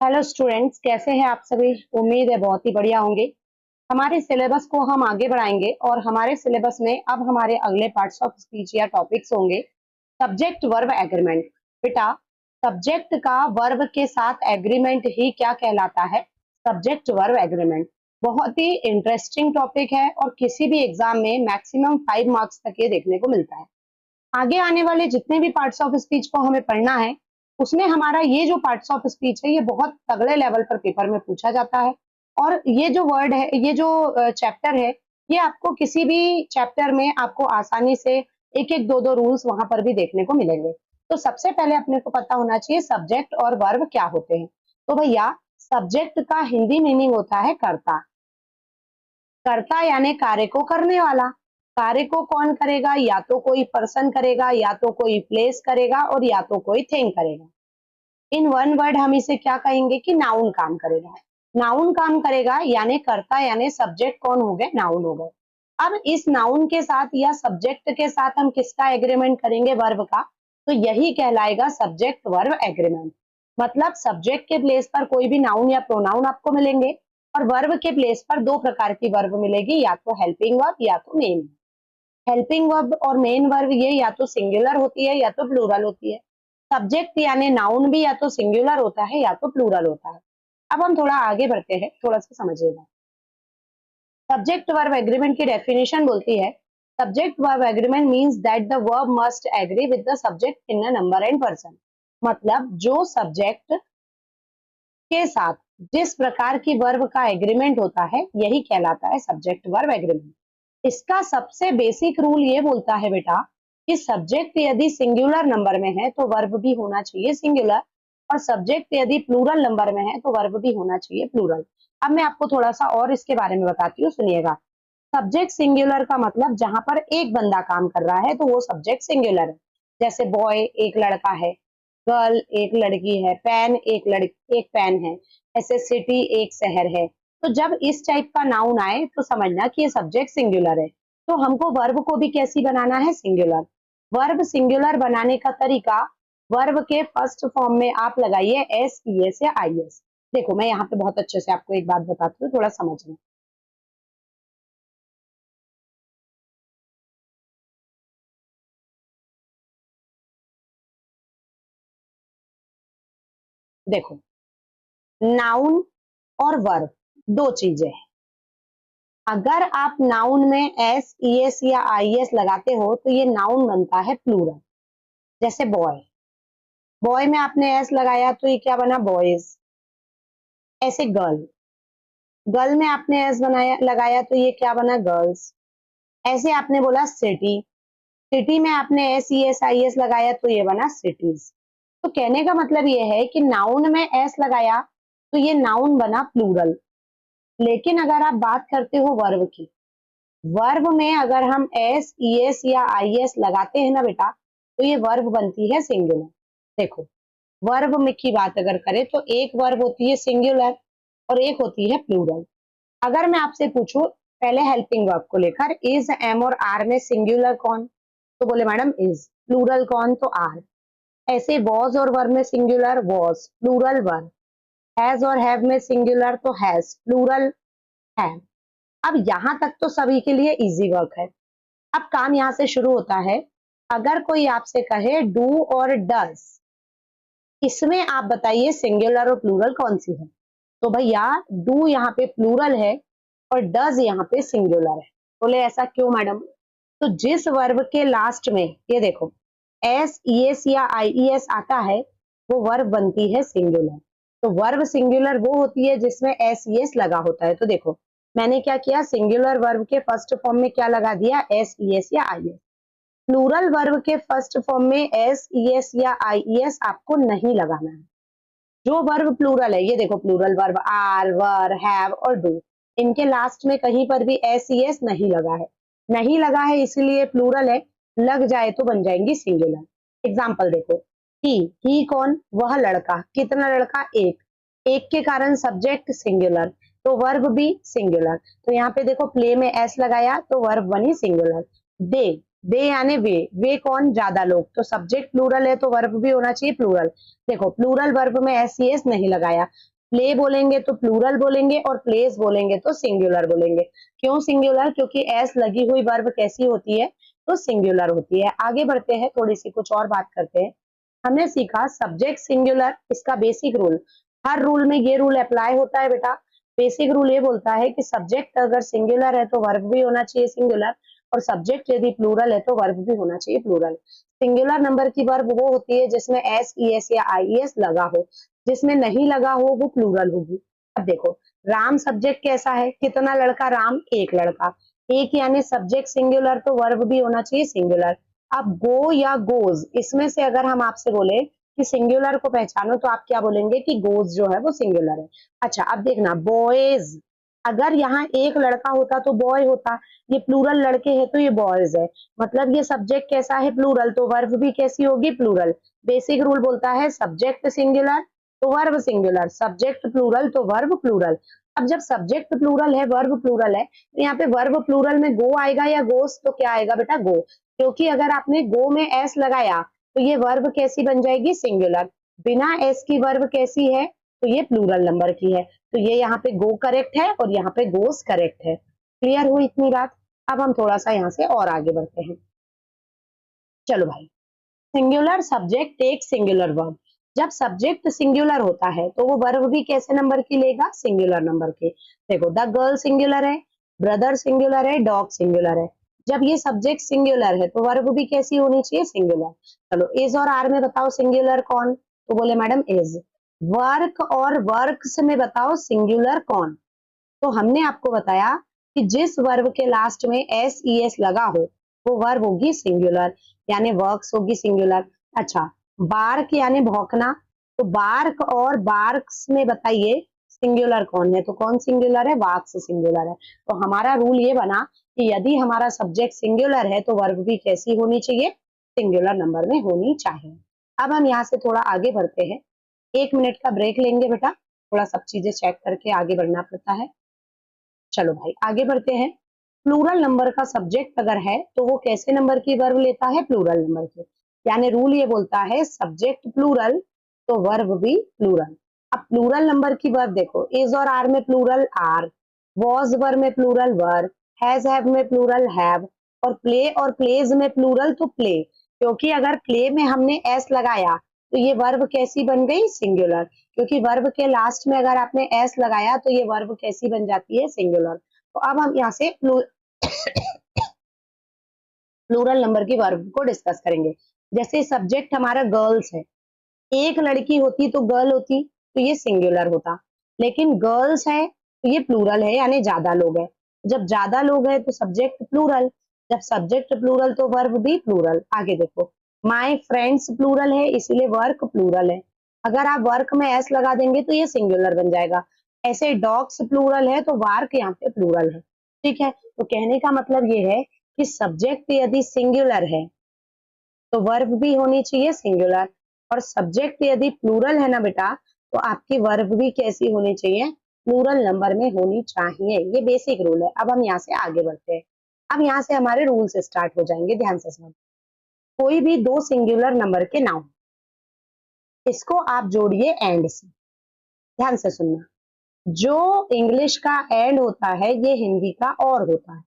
Hello students, कैसे हैं आप सभी। उम्मीद है बहुत ही बढ़िया होंगे। हमारे सिलेबस को हम आगे बढ़ाएंगे और हमारे सिलेबस में अब हमारे अगले पार्ट्स ऑफ स्पीच या टॉपिक्स होंगे सब्जेक्ट वर्ब एग्रीमेंट। बेटा, सब्जेक्ट का वर्ब के साथ एग्रीमेंट ही क्या कहलाता है? Subject verb agreement. बहुत ही इंटरेस्टिंग टॉपिक है और किसी भी एग्जाम में मैक्सिमम 5 मार्क्स तक ये देखने को मिलता है। आगे आने वाले जितने भी पार्ट्स ऑफ स्पीच को हमें पढ़ना है, उसमें हमारा ये जो पार्ट्स ऑफ स्पीच है ये बहुत तगड़े लेवल पर पेपर में पूछा जाता है। और ये जो वर्ड है, ये जो चैप्टर है, ये आपको किसी भी चैप्टर में आपको आसानी से एक एक दो दो रूल्स वहां पर भी देखने को मिलेंगे। तो सबसे पहले अपने को पता होना चाहिए सब्जेक्ट और वर्ब क्या होते हैं। तो भैया, सब्जेक्ट का हिंदी मीनिंग होता है कर्ता। कर्ता यानी कार्य को करने वाला। कार्य को कौन करेगा? या तो कोई पर्सन करेगा, या तो कोई प्लेस करेगा, और या तो कोई थिंग करेगा। इन वन वर्ड हम इसे क्या कहेंगे कि नाउन काम करेगा। नाउन काम करेगा यानी कर्ता यानी सब्जेक्ट कौन हो गए? नाउन हो गए। अब इस नाउन के साथ या सब्जेक्ट के साथ हम किसका एग्रीमेंट करेंगे? वर्ब का। तो यही कहलाएगा सब्जेक्ट वर्ब एग्रीमेंट। मतलब सब्जेक्ट के प्लेस पर कोई भी नाउन या प्रोनाउन आपको मिलेंगे, और वर्ब के प्लेस पर दो प्रकार की वर्ब मिलेगी, या तो हेल्पिंग वर्ब या तो मेन। हेल्पिंग वर्ब और मेन वर्ब ये या तो सिंगुलर होती है या तो प्लूरल होती है। सब्जेक्ट यानी नाउन भी या तो सिंगुलर होता है या तो प्लूरल होता है। अब हम थोड़ा आगे बढ़ते हैं, थोड़ा सा समझिएगा। सब्जेक्ट वर्ब एग्रीमेंट की डेफिनेशन बोलती है, subject verb agreement means that the verb must agree with the subject in a number and person. मतलब जो सब्जेक्ट के साथ जिस प्रकार की वर्ब का एग्रीमेंट होता है यही कहलाता है सब्जेक्ट वर्ब एग्रीमेंट। इसका सबसे बेसिक रूल ये बोलता है बेटा कि सब्जेक्ट यदि सिंगुलर नंबर में है तो वर्ब भी होना चाहिए सिंगुलर, और सब्जेक्ट यदि प्लूरल नंबर में है तो वर्ब भी होना चाहिए प्लूरल। अब मैं आपको थोड़ा सा और इसके बारे में बताती हूँ, सुनिएगा। सब्जेक्ट सिंगुलर का मतलब जहां पर एक बंदा काम कर रहा है तो वो सब्जेक्ट सिंगुलर है। जैसे बॉय एक लड़का है, गर्ल एक लड़की है, पेन एक पेन है, ऐसे सिटी एक शहर है। तो जब इस टाइप का नाउन आए तो समझना कि ये सब्जेक्ट सिंगुलर है। तो हमको वर्ब को भी कैसी बनाना है? सिंगुलर। वर्ब सिंगुलर बनाने का तरीका, वर्ब के फर्स्ट फॉर्म में आप लगाइए एस ई एस या आई एस। देखो मैं यहाँ पे बहुत अच्छे से आपको एक बात बताती हूँ, थोड़ा समझना। देखो, नाउन और वर्ब दो चीजें हैं। अगर आप नाउन में एस ई एस या आई एस लगाते हो तो ये नाउन बनता है प्लूरल। जैसे बॉय, बॉय में आपने एस लगाया तो ये क्या बना? बॉयज। ऐसे गर्ल, गर्ल में आपने एस बनाया लगाया तो ये क्या बना? गर्ल्स। ऐसे आपने बोला सिटी, सिटी में आपने S E S I S लगाया तो ये बना सिटीज। तो कहने का मतलब ये है कि नाउन में एस लगाया तो ये नाउन बना प्लूरल। लेकिन अगर आप बात करते हो वर्ब की, वर्ब में अगर हम एस ई एस या आई एस लगाते हैं ना बेटा, तो ये वर्ब बनती है सिंगुलर। देखो, वर्ब में की बात अगर करें तो एक वर्ब होती है सिंगुलर और एक होती है प्लूरल। अगर मैं आपसे पूछूं पहले हेल्पिंग वर्ब को लेकर, इज एम और आर में सिंगुलर कौन? तो बोले मैडम इज। प्लूरल कौन? तो आर। ऐसे वॉज और वर्ब में singular was, plural verb. Has और हैव में सिंगुलर तो हैज, प्लूरल हैव। अब यहां तक तो सभी के लिए इजी वर्क है। अब काम यहां से शुरू होता है। अगर कोई आपसे कहे डू और डज, इसमें आप बताइए सिंगुलर और प्लूरल कौन सी है? तो भैया डू यहाँ पे प्लूरल है और डज यहाँ पे सिंगुलर है। बोले ऐसा क्यों मैडम? तो जिस वर्ब के लास्ट में ये देखो एस ई एस या आई ई एस आता है वो वर्ब बनती है सिंगुलर। तो वर्ब सिंगुलर वो होती है जिसमें एस ई एस लगा होता है। तो देखो मैंने क्या किया, सिंगुलर वर्ब के फर्स्ट फॉर्म में क्या लगा दिया? एस ई एस या आई एस। प्लूरल वर्ब के फर्स्ट फॉर्म में एस ई एस या आई ई एस आपको नहीं लगाना है। जो वर्ब प्लूरल है, ये देखो plural verb are, were, have और डू, इनके लास्ट में कहीं पर भी एस ई एस नहीं लगा है। नहीं लगा है इसीलिए प्लूरल है, लग जाए तो बन जाएंगी सिंगुलर। एग्जाम्पल देखो, ही कौन? वह लड़का। कितना लड़का? एक। एक के कारण सब्जेक्ट सिंगुलर तो वर्ब भी सिंगुलर। तो यहाँ पे देखो प्ले में एस लगाया तो वर्ब बनी सिंगुलर। दे, दे यानी वे कौन, ज्यादा लोग, तो सब्जेक्ट प्लूरल है तो वर्ब भी होना चाहिए प्लूरल। देखो प्लूरल वर्ब में एस सी एस नहीं लगाया, प्ले बोलेंगे तो प्लूरल बोलेंगे और प्लेस बोलेंगे तो सिंगुलर बोलेंगे। क्यों सिंगुलर? क्योंकि एस लगी हुई वर्ब कैसी होती है, तो सिंगुलर होती है। आगे बढ़ते हैं, थोड़ी सी कुछ और बात करते हैं। हमने सीखा सब्जेक्ट सिंगुलर, इसका बेसिक रूल, हर रूल में ये रूल अप्लाई होता है बेटा। बेसिक रूल ये बोलता है कि सब्जेक्ट अगर सिंगुलर है तो वर्ब भी होना चाहिए सिंगुलर, और सब्जेक्ट यदि प्लूरल है तो वर्ब भी होना चाहिए प्लूरल। सिंगुलर नंबर की वर्ब वो होती है जिसमें एस ई एस या आई एस लगा हो, जिसमें नहीं लगा हो वो प्लूरल होगी। अब देखो राम सब्जेक्ट कैसा है, कितना लड़का राम, एक लड़का, एक यानी सब्जेक्ट सिंगुलर तो वर्ब भी होना चाहिए सिंगुलर। अब गो या गोज, इसमें से अगर हम आपसे बोले कि सिंगुलर को पहचानो तो आप क्या बोलेंगे कि गोज जो है वो सिंगुलर है। अच्छा अब देखना बॉयज, अगर यहाँ एक लड़का होता तो बॉय होता, ये प्लूरल लड़के हैं तो ये बॉयज है, मतलब ये सब्जेक्ट कैसा है प्लूरल, तो वर्ब भी कैसी होगी प्लूरल। बेसिक रूल बोलता है सब्जेक्ट सिंगुलर तो वर्ब सिंगुलर, सब्जेक्ट प्लूरल तो वर्ब प्लूरल। अब जब सब्जेक्ट प्लूरल है वर्ब प्लूरल है तो यहाँ पे वर्ब प्लूरल में गो आएगा या गोस, तो क्या आएगा बेटा गो, क्योंकि अगर आपने गो में एस लगाया तो ये वर्ब कैसी बन जाएगी सिंगुलर, बिना एस की वर्ब कैसी है, तो ये प्लूरल नंबर की है, तो ये यहाँ पे गो करेक्ट है और यहाँ पे गोस करेक्ट है। क्लियर हुई इतनी बात? अब हम थोड़ा सा यहाँ से और आगे बढ़ते हैं। चलो भाई, singular subject take singular verb, जब सब्जेक्ट सिंगुलर होता है तो वो वर्ब भी कैसे नंबर की लेगा, सिंगुलर नंबर के। देखो द गर्ल सिंगुलर है, ब्रदर सिंगुलर है, डॉग सिंगुलर है, जब ये सब्जेक्ट सिंगुलर है तो वर्ब भी कैसी होनी चाहिए सिंगुलर। चलो इज और आर में बताओ सिंगुलर कौन, तो बोले मैडम इज। वर्क और वर्क्स में बताओ सिंगुलर कौन, तो हमने आपको बताया कि जिस वर्ब के लास्ट में एस ई एस लगा हो वो वर्ब होगी सिंगुलर, यानी वर्क्स होगी सिंगुलर। अच्छा बार्क यानी भौंकना, तो बार्क और बार्क्स में बताइए सिंगुलर कौन है, तो कौन सिंगुलर है, वाक्स सिंगुलर है। तो हमारा रूल ये बना कि यदि हमारा सब्जेक्ट सिंगुलर है तो वर्ब भी कैसी होनी चाहिए, सिंगुलर नंबर में होनी चाहिए। अब हम यहाँ से थोड़ा आगे बढ़ते हैं, 1 मिनट का ब्रेक लेंगे बेटा, थोड़ा सब चीजें चेक करके आगे बढ़ना पड़ता है। चलो भाई आगे बढ़ते हैं। प्लूरल नंबर का सब्जेक्ट अगर है तो वो कैसे नंबर की वर्ब लेता है, प्लूरल नंबर के, यानी रूल ये बोलता है सब्जेक्ट प्लूरल तो वर्ब भी प्लूरल। अब प्लूरल नंबर की वर्ब देखो, इज और आर में प्लूरल आर, वॉज वर में प्लूरल वर, हैज हैव में प्लूरल हैव, और प्ले और प्लेज में प्लूरल तो प्ले, क्योंकि अगर प्ले में हमने एस लगाया तो ये वर्ब कैसी बन गई, सिंगुलर, क्योंकि वर्ब के लास्ट में अगर आपने एस लगाया तो ये वर्ब कैसी बन जाती है, सिंगुलर। तो अब हम यहाँ से प्लूरल नंबर की वर्ब को डिस्कस करेंगे। जैसे सब्जेक्ट हमारा गर्ल्स है, एक लड़की होती तो गर्ल होती तो ये सिंगुलर होता, लेकिन गर्ल्स है तो ये प्लूरल है यानी ज्यादा लोग है, जब ज्यादा लोग है तो सब्जेक्ट प्लूरल, जब सब्जेक्ट प्लूरल तो वर्ब भी प्लूरल। आगे देखो माय फ्रेंड्स प्लूरल है इसीलिए वर्क प्लूरल है, अगर आप वर्क में एस लगा देंगे तो ये सिंगुलर बन जाएगा। ऐसे डॉग्स प्लूरल है तो वार्क यहाँ पे प्लूरल है। ठीक है, तो कहने का मतलब ये है कि सब्जेक्ट यदि सिंगुलर है तो वर्ब भी होनी चाहिए सिंगुलर, और सब्जेक्ट यदि प्लूरल है ना बेटा तो आपकी वर्ब भी कैसी होनी चाहिए, प्लूरल नंबर में होनी चाहिए। ये बेसिक रूल है। अब हम यहाँ से आगे बढ़ते हैं, अब यहाँ से हमारे रूल्स स्टार्ट हो जाएंगे, ध्यान से समझ। कोई भी दो सिंगुलर नंबर के नाउन, इसको आप जोड़िए एंड से, ध्यान से सुनना। जो इंग्लिश का एंड होता है ये हिंदी का और होता है,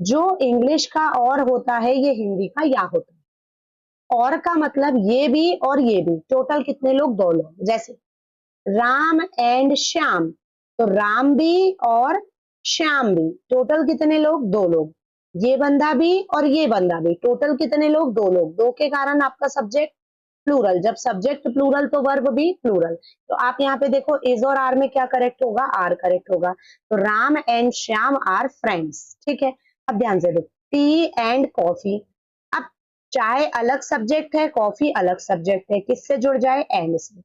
जो इंग्लिश का और होता है ये हिंदी का या होता है। और का मतलब ये भी और ये भी, टोटल कितने लोग, दो लोग। जैसे राम एंड श्याम, तो राम भी और श्याम भी, टोटल कितने लोग, दो लोग। ये बंदा भी और ये बंदा भी, टोटल कितने लोग, दो लोग। दो के कारण आपका सब्जेक्ट प्लूरल, जब सब्जेक्ट प्लूरल तो वर्ब भी प्लूरल। तो आप यहाँ पे देखो इज और आर में क्या करेक्ट होगा, आर करेक्ट होगा। तो Ram and Shyam are friends. ठीक है, अब ध्यान से देखो टी एंड कॉफी, अब चाय अलग सब्जेक्ट है, कॉफी अलग सब्जेक्ट है, किससे जुड़ जाए, एंड से।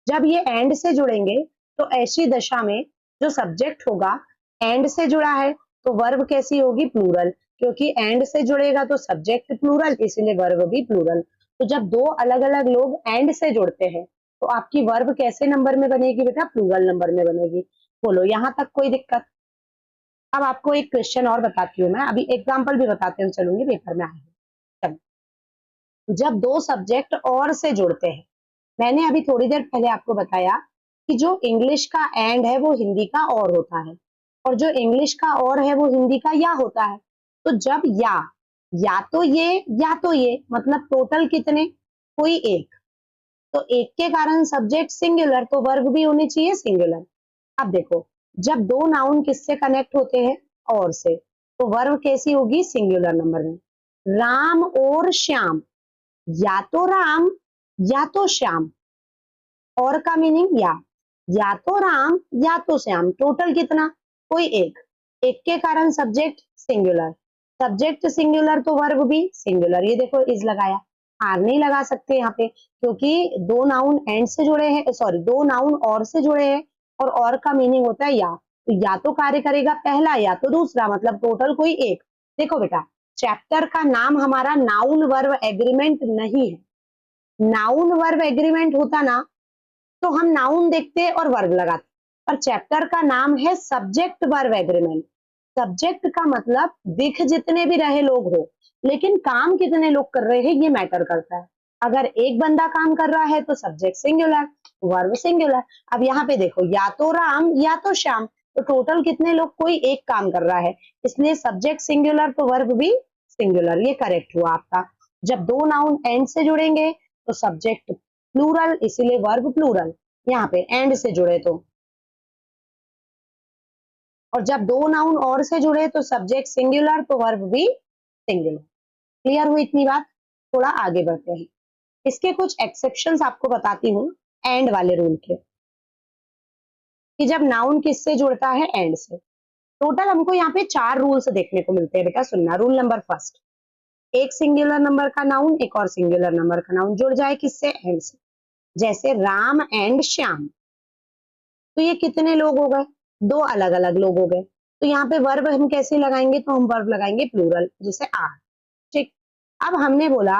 जब ये एंड से जुड़ेंगे तो ऐसी दशा में जो सब्जेक्ट होगा एंड से जुड़ा है तो वर्ब कैसी होगी, प्लूरल, क्योंकि एंड से जुड़ेगा तो सब्जेक्ट प्लूरल इसीलिए वर्ब भी प्लूरल। तो जब दो अलग अलग लोग एंड से जुड़ते हैं तो आपकी वर्ब कैसे नंबर में बनेगी बेटा, प्लूरल नंबर में बनेगी। बोलो यहाँ तक कोई दिक्कत? अब आपको एक क्वेश्चन और बताती हूँ मैं, अभी एग्जाम्पल भी बताते हुए चलूंगी, पेपर में आएगा। जब दो सब्जेक्ट और से जुड़ते हैं। मैंने अभी थोड़ी देर पहले आपको बताया कि जो इंग्लिश का एंड है वो हिंदी का और होता है, और जो इंग्लिश का और है वो हिंदी का या होता है। तो जब या तो ये मतलब टोटल कितने, कोई एक, तो एक के कारण सब्जेक्ट सिंगुलर, तो वर्ब भी होनी चाहिए सिंगुलर। अब देखो, जब दो नाउन किससे कनेक्ट होते हैं, और से, तो वर्ब कैसी होगी, सिंगुलर नंबर में। राम और श्याम, या तो राम या तो श्याम, और का मीनिंग या तो राम या तो श्याम, टोटल कितना, कोई एक, एक के कारण सब्जेक्ट सिंगुलर, सब्जेक्ट सिंगुलर तो वर्ब भी सिंगुलर। ये देखो इज लगाया, आर नहीं लगा सकते यहाँ पे, क्योंकि दो नाउन एंड से जुड़े हैं, सॉरी दो नाउन और से जुड़े हैं, और का मीनिंग होता है या, तो या तो कार्य करेगा पहला या तो दूसरा, मतलब टोटल कोई एक। देखो बेटा, चैप्टर का नाम हमारा नाउन वर्ब एग्रीमेंट नहीं है। नाउन वर्ब एग्रीमेंट होता ना, तो हम नाउन देखते और वर्ब लगाते, पर चैप्टर का नाम है सब्जेक्ट वर्ब एग्रीमेंट। सब्जेक्ट का मतलब दिख जितने भी रहे लोग हो, लेकिन काम कितने लोग कर रहे हैं ये मैटर करता है। अगर एक बंदा काम कर रहा है तो सब्जेक्ट सिंगुलर, वर्ब सिंगुलर। अब यहाँ पे देखो, या तो राम या तो श्याम, तो टोटल कितने लोग, कोई एक काम कर रहा है, इसलिए सब्जेक्ट सिंगुलर तो वर्ब भी सिंगुलर। ये करेक्ट हुआ आपका। जब दो नाउन एंड से जुड़ेंगे तो सब्जेक्ट प्लूरल, इसीलिए वर्ब प्लूरल, यहाँ पे एंड से जुड़े तो। और जब दो नाउन और से जुड़े तो सब्जेक्ट सिंगुलर तो वर्ब भी सिंगुलर। क्लियर हुई इतनी बात? थोड़ा आगे बढ़ते हैं, इसके कुछ एक्सेप्शंस आपको बताती हूँ एंड वाले रूल के, कि जब नाउन किससे जुड़ता है, एंड से। टोटल हमको यहाँ पे 4 रूल्स देखने को मिलते हैं बेटा, सुनना। रूल नंबर फर्स्ट, एक सिंगुलर नंबर का नाउन एक और सिंगुलर नंबर का नाउन जुड़ जाए किससे, एंड से। जैसे राम एंड श्याम, तो ये कितने लोग हो गए, दो अलग अलग लोग हो गए, तो यहाँ पे वर्ब हम कैसे लगाएंगे, तो हम वर्ब लगाएंगे प्लूरल, जैसे आर। ठीक, अब हमने बोला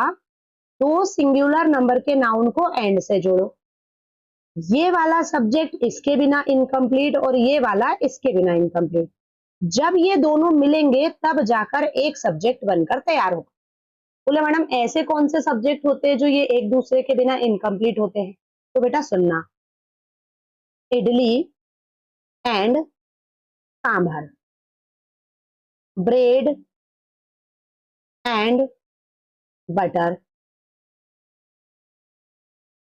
दो सिंगुलर नंबर के नाउन को एंड से जोड़ो, ये वाला सब्जेक्ट इसके बिना इनकम्प्लीट और ये वाला इसके बिना इनकम्प्लीट। जब ये दोनों मिलेंगे तब जाकर एक सब्जेक्ट बनकर तैयार होगा। बोले मैडम ऐसे कौन से सब्जेक्ट होते हैं जो ये एक दूसरे के बिना इनकम्प्लीट होते हैं, तो बेटा सुनना, idli and sambar, bread and butter,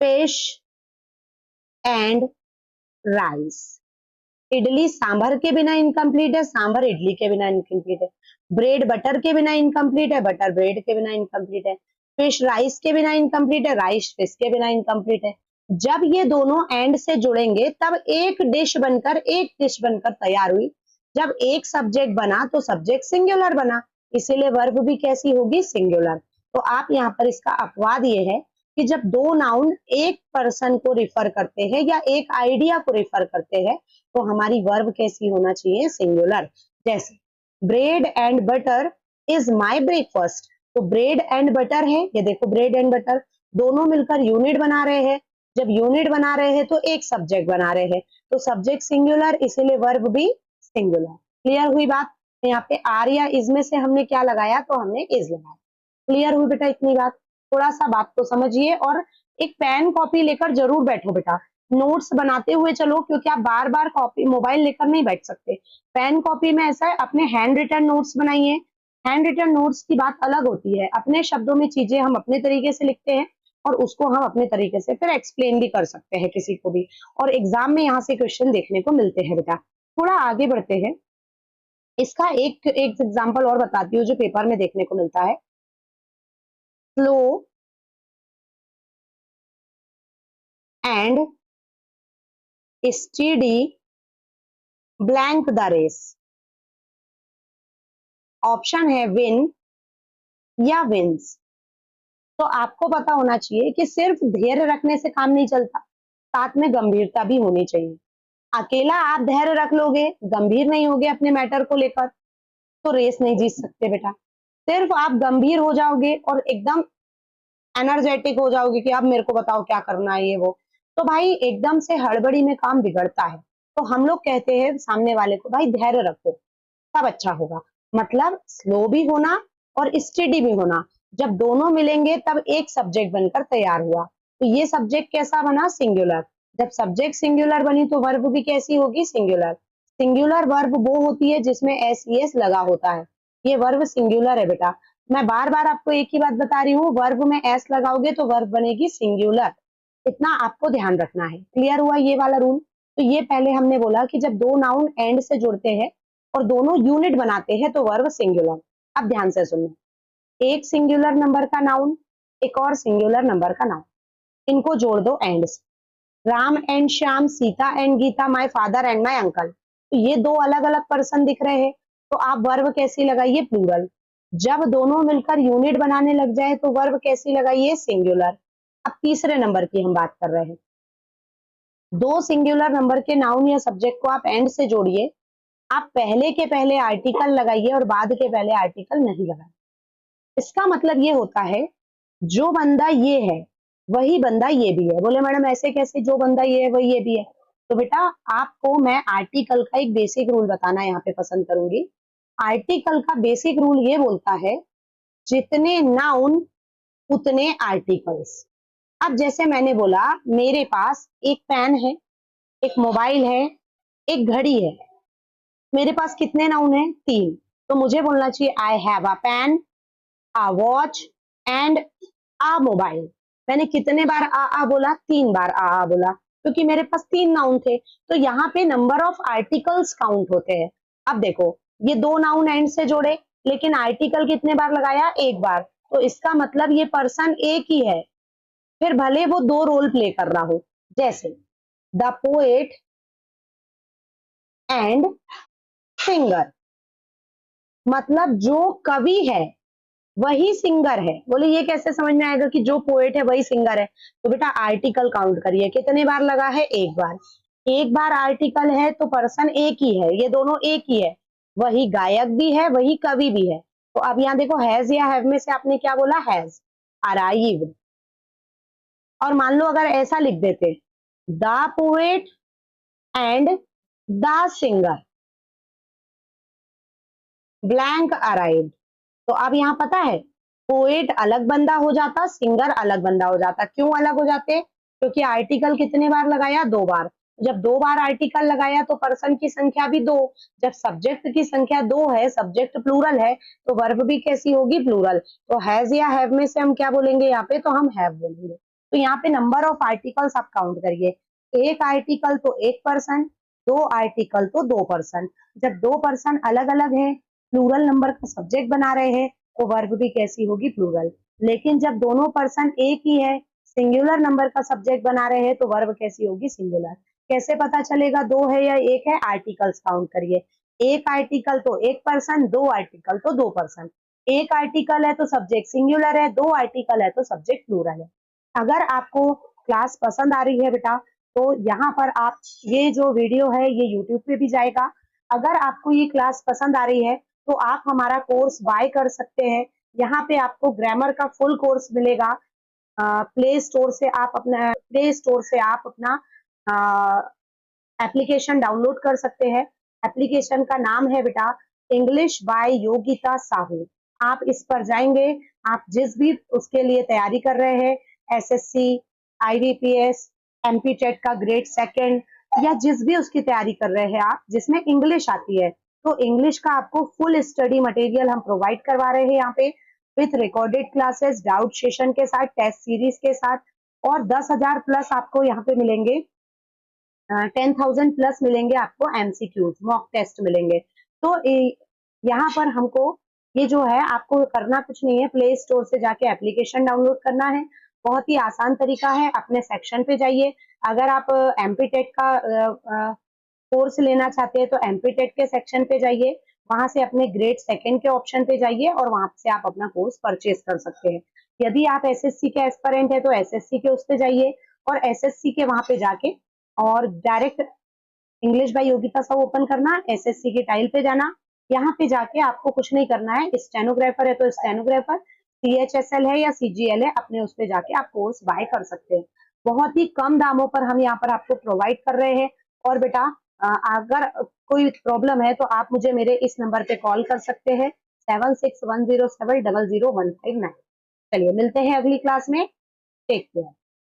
fish and rice. Idli sambar के बिना इनकम्प्लीट है, सांभर इडली के बिना इनकम्प्लीट है। ब्रेड बटर के बिना इनकम्प्लीट है, बटर ब्रेड के बिना इनकम्प्लीट है। फिश राइस के बिना इनकम्प्लीट है, राइस फिश के बिना इनकम्प्लीट है। जब ये दोनों एंड से जुड़ेंगे तब एक डिश बनकर तैयार हुई। जब एक सब्जेक्ट बना तो सब्जेक्ट सिंगुलर बना, इसीलिए वर्ब भी कैसी होगी, सिंगुलर। तो आप यहाँ पर इसका अपवाद ये है कि जब दो नाउन एक पर्सन को रिफर करते हैं या एक आइडिया को रिफर करते हैं तो हमारी वर्ब कैसी होना चाहिए, सिंगुलर। जैसे bread and butter is my breakfast, तो ब्रेड एंड बटर है, ये देखो ब्रेड एंड बटर दोनों मिलकर यूनिट बना रहे हैं। जब यूनिट बना रहे हैं तो एक सब्जेक्ट बना रहे हैं, तो सब्जेक्ट सिंगुलर, इसीलिए वर्ब भी सिंगुलर। क्लियर हुई बात? यहाँ पे आर या इज में से हमने क्या लगाया, तो हमने इज लगाया। क्लियर हुई बेटा इतनी बात? थोड़ा सा बात को समझिए और एक पेन कॉपी लेकर जरूर बैठो बेटा, नोट्स बनाते हुए चलो, क्योंकि आप बार बार कॉपी मोबाइल लेकर नहीं बैठ सकते। पेन कॉपी में ऐसा है, अपने हैंड रिटन नोट्स बनाइए। हैंड रिटन नोट्स की बात अलग होती है, अपने शब्दों में चीजें हम अपने तरीके से लिखते हैं और उसको हम अपने तरीके से फिर एक्सप्लेन भी कर सकते हैं किसी को भी, और एग्जाम में यहाँ से क्वेश्चन देखने को मिलते हैं बेटा। थोड़ा आगे बढ़ते हैं, इसका एक एग्जाम्पल और बताती हूँ जो पेपर में देखने को मिलता है। Slow and steady blank the race. Option है विन या विंस। तो आपको पता होना चाहिए कि सिर्फ धैर्य रखने से काम नहीं चलता, साथ में गंभीरता भी होनी चाहिए। अकेला आप धैर्य रख लोगे, गंभीर नहीं होगे अपने मैटर को लेकर, तो रेस नहीं जीत सकते बेटा। सिर्फ आप गंभीर हो जाओगे और एकदम एनर्जेटिक हो जाओगे कि अब मेरे को बताओ क्या करना है ये वो, तो भाई एकदम से हड़बड़ी में काम बिगड़ता है। तो हम लोग कहते हैं सामने वाले को, भाई धैर्य रखो तब अच्छा होगा, मतलब स्लो भी होना और स्टेडी भी होना, जब दोनों मिलेंगे तब एक सब्जेक्ट बनकर तैयार हुआ। तो ये सब्जेक्ट कैसा बना? सिंगुलर। जब सब्जेक्ट सिंगुलर बनी तो वर्ब भी कैसी होगी? सिंगुलर। सिंगुलर वर्ब वो होती है जिसमें एस ई एस लगा होता है, ये वर्ब सिंगुलर है बेटा। मैं बार बार आपको एक ही बात बता रही हूँ, वर्ब में एस लगाओगे तो वर्ब बनेगी सिंगुलर, इतना आपको ध्यान रखना है। क्लियर हुआ ये वाला रूल? तो ये पहले हमने बोला कि जब दो नाउन एंड से जुड़ते हैं और दोनों यूनिट बनाते हैं तो वर्ब सिंगुलर। अब ध्यान से सुनो, एक सिंगुलर नंबर का नाउन, एक और सिंगुलर नंबर का नाउन, इनको जोड़ दो एंड से। Ram and Shyam, Sita and Gita, my father and my uncle. तो ये दो अलग अलग पर्सन दिख रहे हैं, तो आप वर्ब कैसी लगाइए? प्लूरल। जब दोनों मिलकर यूनिट बनाने लग जाए तो वर्ब कैसी लगाइए? सिंगुलर। अब तीसरे नंबर की हम बात कर रहे हैं, दो सिंगुलर नंबर के नाउन या सब्जेक्ट को आप एंड से जोड़िए, आप पहले के पहले आर्टिकल लगाइए और बाद के पहले आर्टिकल नहीं लगाइए। इसका मतलब ये होता है जो बंदा ये है वही बंदा ये भी है। बोले मैडम ऐसे कैसे, जो बंदा ये है वही ये भी है? तो बेटा आपको मैं आर्टिकल का एक बेसिक रूल बताना यहाँ पे पसंद करूंगी। आर्टिकल का बेसिक रूल ये बोलता है जितने नाउन उतने आर्टिकल्स। अब जैसे मैंने बोला मेरे पास एक पेन है, एक मोबाइल है, एक घड़ी है, मेरे पास कितने नाउन है? 3। तो मुझे बोलना चाहिए I have a pen, a watch and a mobile. मैंने कितने बार आ बोला? 3 बार आ बोला, क्योंकि मेरे पास 3 नाउन थे। तो यहाँ पे नंबर ऑफ आर्टिकल्स काउंट होते हैं। अब देखो ये दो नाउन एंड से जोड़े, लेकिन आर्टिकल कितने बार लगाया? 1 बार। तो इसका मतलब ये पर्सन एक ही है, फिर भले वो 2 रोल प्ले कर रहा हो। जैसे द पोएट एंड सिंगर, मतलब जो कवि है वही सिंगर है। बोले ये कैसे समझ में आएगा कि जो पोएट है वही सिंगर है? तो बेटा आर्टिकल काउंट करिए, कितने बार लगा है? 1 बार। 1 बार आर्टिकल है तो पर्सन एक ही है, ये दोनों एक ही है, वही गायक भी है वही कवि भी है। तो अब यहाँ देखो हैज या हैव में से आपने क्या बोला? Has arrived. और मान लो अगर ऐसा लिख देते the poet and the singer blank arrived, तो अब यहाँ पता है पोएट अलग बंदा हो जाता, सिंगर अलग बंदा हो जाता। क्यों अलग हो जाते? क्योंकि आर्टिकल कितने बार लगाया? 2 बार। जब 2 बार आर्टिकल लगाया तो पर्सन की संख्या भी 2। जब सब्जेक्ट की संख्या 2 है, सब्जेक्ट प्लूरल है, तो वर्ब भी कैसी होगी? प्लूरल। तो हैज या हैव में से हम क्या बोलेंगे यहाँ पे? तो हम हैव बोलेंगे। तो यहाँ पे नंबर ऑफ आर्टिकल्स आप काउंट करिए, एक आर्टिकल तो एक पर्सन, 2 आर्टिकल तो 2 पर्सन। जब 2 पर्सन अलग अलग है, प्लूरल नंबर का सब्जेक्ट बना रहे हैं, तो वर्ब भी कैसी होगी? प्लूरल। लेकिन जब दोनों पर्सन एक ही है, सिंगुलर नंबर का सब्जेक्ट बना रहे हैं, तो वर्ब कैसी होगी? सिंगुलर। कैसे पता चलेगा 2 है या 1 है? आर्टिकल्स काउंट करिए, एक आर्टिकल तो एक पर्सन, 2 आर्टिकल तो 2 पर्सन। एक आर्टिकल है तो सब्जेक्ट सिंगुलर है, 2 आर्टिकल है तो सब्जेक्ट प्लूरल है। अगर आपको क्लास पसंद आ रही है बेटा, तो यहाँ पर आप ये जो वीडियो है ये यूट्यूब पे भी जाएगा। अगर आपको ये क्लास पसंद आ रही है तो आप हमारा कोर्स बाय कर सकते हैं। यहाँ पे आपको ग्रामर का फुल कोर्स मिलेगा। प्ले स्टोर से आप अपना एप्लीकेशन डाउनलोड कर सकते हैं। एप्लीकेशन का नाम है बेटा इंग्लिश बाय योगिता साहू। आप इस पर जाएंगे, आप जिस भी उसके लिए तैयारी कर रहे हैं, एसएससी, आईबीपीएस, एमपी टेट का ग्रेड सेकंड, या जिस भी उसकी तैयारी कर रहे हैं आप जिसमें इंग्लिश आती है, तो इंग्लिश का आपको फुल स्टडी मटेरियल हम प्रोवाइड करवा रहे हैं यहाँ पे, with recorded classes, doubt session के साथ, टेस्ट सीरीज के साथ, और 10,000 प्लस आपको यहाँ पे मिलेंगे, 10,000 प्लस मिलेंगे आपको एमसीक्यूज, मॉक टेस्ट मिलेंगे। तो यहाँ पर हमको ये जो है आपको करना कुछ नहीं है, प्ले स्टोर से जाके एप्लीकेशन डाउनलोड करना है। बहुत ही आसान तरीका है, अपने सेक्शन पे जाइए। अगर आप एमपी टेट का कोर्स लेना चाहते हैं तो एमपी टेट के सेक्शन पे जाइए, वहां से अपने ग्रेड सेकंड के ऑप्शन पे जाइए और वहां से आप अपना कोर्स परचेज कर सकते हैं। यदि आप एसएससी के एस्पिरेंट है तो एसएससी के उस पे जाइए, और एसएससी के वहां पे जाके और डायरेक्ट इंग्लिश बाय योगिता सब ओपन करना, एसएससी की टाइल पे जाना। यहाँ पे जाके आपको कुछ नहीं करना है, स्टेनोग्राफर है तो स्टेनोग्राफर, सीएचएसएल है या सीजीएल है, अपने उस पे जाके आप कोर्स बाय कर सकते हैं। बहुत ही कम दामों पर हम यहाँ पर आपको प्रोवाइड कर रहे हैं। और बेटा अगर कोई प्रॉब्लम है तो आप मुझे मेरे इस नंबर पे कॉल कर सकते हैं, 7610700159। चलिए मिलते हैं अगली क्लास में, टेक केयर।